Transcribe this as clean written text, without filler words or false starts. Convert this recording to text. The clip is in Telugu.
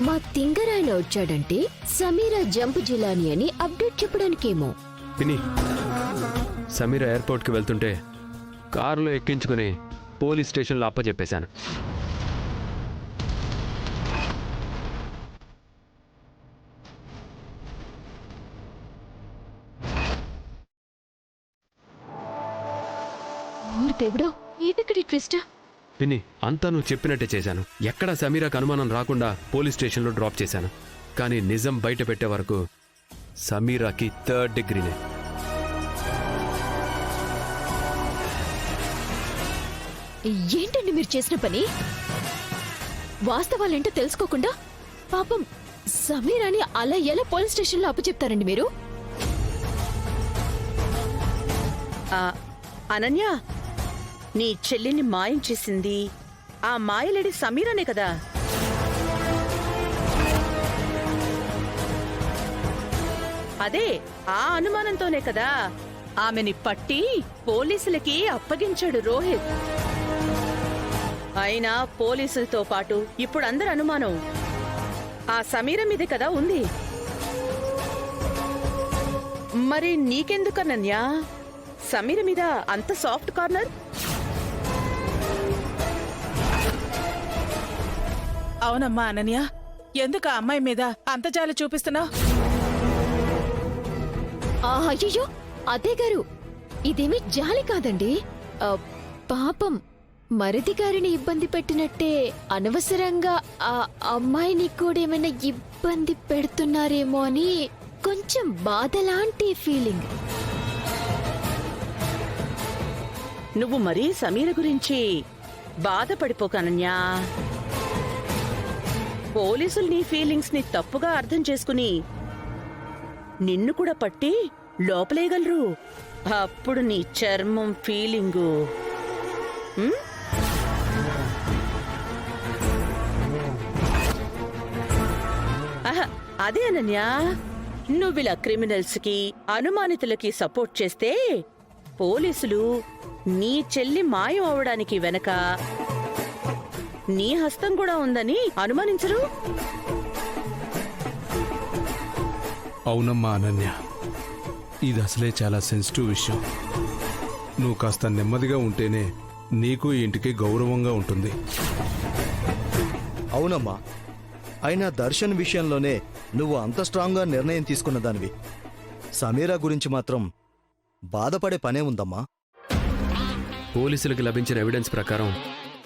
మా తింగరాయన వచ్చాడంటే సమీరా జంప్ జిలాని అని అప్డేట్ చెప్పడానికేమో. పిన్ని, సమీరా ఎయిర్పోర్ట్కి వెళ్తుంటే కారులో ఎక్కించుకుని పోలీస్ స్టేషన్లో అప్పచెప్పేశాను. దేవుడో, ఇదెక్కడి ట్విస్ట్? పిన్ని, అంతా నువ్వు చెప్పినట్టే చేశాను. ఎక్కడా సమీరాకు అనుమానం రాకుండా పోలీస్ స్టేషన్లో డ్రాప్ చేశాను. కానీ నిజం బయట పెట్టే వరకు సమీరాకి 3rd డిగ్రీనే. ఏంటండి మీరు చేసిన పని? వాస్తవాలేంటో తెలుసుకోకుండా పాపం సమీరాని అలా ఎలా పోలీస్ స్టేషన్లో అప్పచెప్తారండి మీరు? అనన్య, నీ చెల్లిని మాయం చేసింది ఆ మాయలేడి సమీరనే కదా? అదే ఆ అనుమానంతోనే కదా ఆమెని పట్టి పోలీసులకి అప్పగించాడు రోహిత్. అయినా పోలీసులతో పాటు ఇప్పుడు అందరి అనుమానం ఆ సమీర మీదే కదా ఉంది. మరి నీకెందుకనన్యా సమీర మీద అంత సాఫ్ట్ కార్నర్? అవునమ్మా అనన్య, ఎందుకు ఆ అమ్మాయి మీద అంత జాలి చూపిస్తున్నావు? అయ్యో అదే గారు, ఇదేమీ జాలి కాదండి. పాపం మరిది గారిని ఇబ్బంది పెట్టినట్టే అనవసరంగా ఆ అమ్మాయిని కూడా ఏమైనా ఇబ్బంది పెడుతున్నారేమో అని కొంచెం బాధలాంటి ఫీలింగ్. నువ్వు మరీ సమీర గురించి బాధపడిపోకనన్యా. పోలీసులు నీ ఫీలింగ్స్ ని తప్పుగా అర్థం చేసుకుని నిన్ను కూడా పట్టి లోపలేయగలరు. అప్పుడు నీ చర్మం ఫీలింగు అదే అనన్యా, నువ్విలా క్రిమినల్స్ కి అనుమానితులకి సపోర్ట్ చేస్తే పోలీసులు నీ చెల్లి మాయం అవడానికి వెనక నీ హస్తం కూడా ఉందని అనుమానించరు? అవునమ్మా అనన్య, ఇది అసలే చాలా సెన్సిటివ్ విషయం. నువ్వు కాస్త నెమ్మదిగా ఉంటేనే నీకు ఈ ఇంటికి గౌరవంగా ఉంటుంది. అవునమ్మా, అయినా దర్శన్ విషయంలోనే నువ్వు అంత స్ట్రాంగ్గా నిర్ణయం తీసుకున్న దానివి. సమీరా గురించి మాత్రం బాధపడే పనే ఉందమ్మా. పోలీసులకు లభించిన ఎవిడెన్స్ ప్రకారం